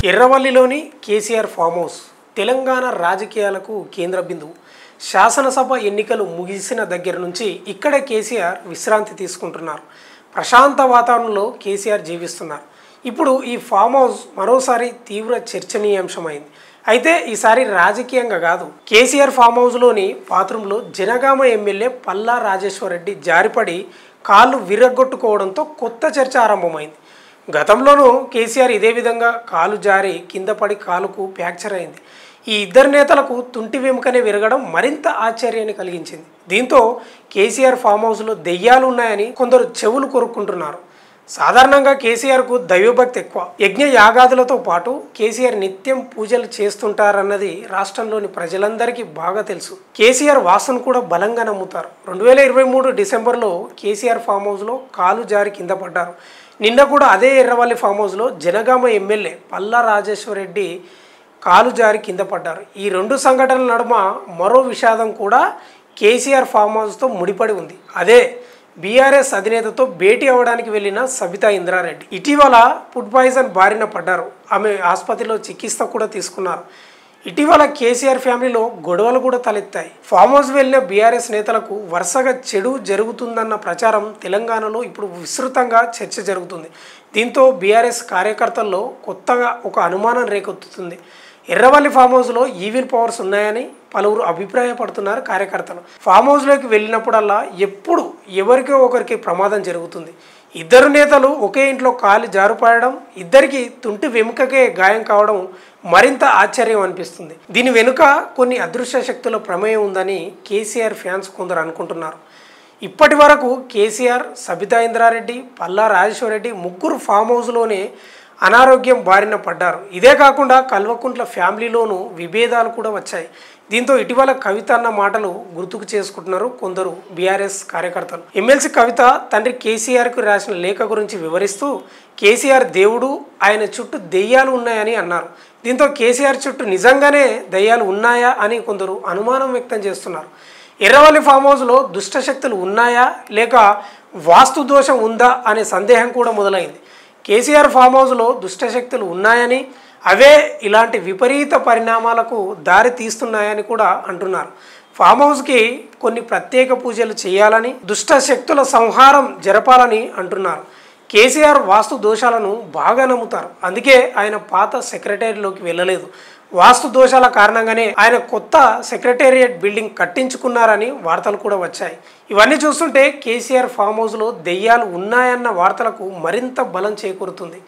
ఎర్రవల్లిలోని KCR farm house Telangana రాజకీయాలకు కేంద్ర బిందువు. శాసనసభ ఎన్నికలు ముగిసిన దగ్గర నుంచి ఇక్కడే కేసీఆర్ విశ్రాంతి తీసుకుంటున్నారు. ప్రశాంత వాతావరణంలో కేసీఆర్ జీవిస్తున్నారు. ఇప్పుడు ఈ ఫామ్ హౌస్ మరోసారి తీవ్ర చర్చనీయాంశమైంది. అయితే ఈసారి రాజకీయంగా కాదు. కేసీఆర్ ఫామ్ హౌస్లోని బాత్రూంలో జనగామ ఎమ్మెల్యే పల్లా రాజేశ్వర్ రెడ్డి జారిపడి కాళ్ళు విరగ్గొట్టుకోవడంతో కొత్త చర్చ ఆరంభమైంది. గతంలోనూ కేసీఆర్ ఇదే విధంగా కాలు జారి కింద పడి కాలుకు ఫ్రాక్చర్ అయింది. ఈ ఇద్దరు నేతలకు తుంటి వెముకనే విరగడం మరింత ఆశ్చర్యాన్ని కలిగించింది. దీంతో కేసీఆర్ ఫామ్ హౌస్లో దెయ్యాలు ఉన్నాయని కొందరు చెవులు కొరుక్కుంటున్నారు. సాధారణంగా కేసీఆర్కు దైవభక్తి ఎక్కువ. యజ్ఞ యాగాదులతో పాటు కేసీఆర్ నిత్యం పూజలు చేస్తుంటారన్నది రాష్ట్రంలోని ప్రజలందరికీ బాగా తెలుసు. కేసీఆర్ వాసన కూడా బలంగా నమ్ముతారు. 2023 డిసెంబర్లో కేసీఆర్ ఫామ్ హౌస్లో కాలు జారి కింద పడ్డారు. నిన్న కూడా అదే ఎర్రవల్లి ఫామ్ హౌస్లో జనగామ ఎమ్మెల్యే పల్లా రాజేశ్వర్ రెడ్డి కాలు జారి కింద పడ్డారు. ఈ రెండు సంఘటనల నడుమ మరో విషాదం కూడా కేసీఆర్ ఫామ్ హౌస్తో ముడిపడి ఉంది. అదే బీఆర్ఎస్ అధినేతతో భేటీ అవ్వడానికి వెళ్ళిన సబితా ఇంద్రారెడ్డి. ఇటీవల ఫుడ్ పాయిజన్ బారిన పడ్డారు. ఆమె ఆసుపత్రిలో చికిత్స కూడా తీసుకున్నారు. ఇటీవల కేసీఆర్ ఫ్యామిలీలో గొడవలు కూడా తలెత్తాయి. ఫామ్ హౌస్ వెళ్ళిన బీఆర్ఎస్ నేతలకు వరుసగా చెడు జరుగుతుందన్న ప్రచారం తెలంగాణలో ఇప్పుడు విస్తృతంగా చర్చ జరుగుతుంది. దీంతో బీఆర్ఎస్ కార్యకర్తల్లో కొత్తగా ఒక అనుమానం రేకెత్తుతుంది. ఎర్రవల్లి ఫామ్ హౌస్లో ఈవిల్ పవర్స్ ఉన్నాయని పలువురు అభిప్రాయపడుతున్నారు కార్యకర్తలు. ఫామ్ హౌస్లోకి వెళ్ళినప్పుడల్లా ఎప్పుడు ఎవరికో ఒకరికి ప్రమాదం జరుగుతుంది. ఇద్దరు నేతలు ఒకే ఇంట్లో కాలు జారుపడడం, ఇద్దరికి తుంటి వెముకకే గాయం కావడం మరింత ఆశ్చర్యం అనిపిస్తుంది. దీని వెనుక కొన్ని అదృశ్య శక్తుల ప్రమేయం ఉందని కేసీఆర్ ఫ్యాన్స్ కొందరు అనుకుంటున్నారు. ఇప్పటి వరకు కేసీఆర్, సబితా ఇంద్రారెడ్డి, పల్లా రాజేశ్వర్ రెడ్డి ముగ్గురు ఫామ్ హౌస్లోనే అనారోగ్యం బారిన పడ్డారు. ఇదే కాకుండా కల్వకుంట్ల ఫ్యామిలీలోనూ విభేదాలు కూడా వచ్చాయి. దీంతో ఇటీవల కవిత అన్న మాటలు గుర్తుకు చేసుకుంటున్నారు కొందరు బీఆర్ఎస్ కార్యకర్తలు. ఎమ్మెల్సీ కవిత తండ్రి కేసీఆర్కు రాసిన లేఖ గురించి వివరిస్తూ కేసీఆర్ దేవుడు, ఆయన చుట్టూ దెయ్యాలు ఉన్నాయని అన్నారు. దీంతో కేసీఆర్ చుట్టూ నిజంగానే దెయ్యాలు ఉన్నాయా అని కొందరు అనుమానం వ్యక్తం చేస్తున్నారు. ఎర్రవల్లి ఫామ్ హౌస్లో దుష్టశక్తులు ఉన్నాయా లేక వాస్తు దోషం ఉందా అనే సందేహం కూడా మొదలైంది. కేసీఆర్ ఫామ్ హౌస్లో దుష్టశక్తులు ఉన్నాయని, అవే ఇలాంటి విపరీత పరిణామాలకు దారి తీస్తున్నాయని కూడా అంటున్నారు. ఫామ్ హౌస్కి కొన్ని ప్రత్యేక పూజలు చేయాలని, దుష్ట శక్తుల సంహారం జరపాలని అంటున్నారు. కేసీఆర్ వాస్తు దోషాలను బాగా నమ్ముతారు. అందుకే ఆయన పాత సెక్రటేరియట్లోకి వెళ్ళలేదు. వాస్తు దోషాల కారణంగానే ఆయన కొత్త సెక్రటేరియట్ బిల్డింగ్ కట్టించుకున్నారని వార్తలు కూడా వచ్చాయి. ఇవన్నీ చూస్తుంటే కేసీఆర్ ఫామ్ హౌస్లో దెయ్యాలు ఉన్నాయన్న వార్తలకు మరింత బలం చేకూరుతుంది.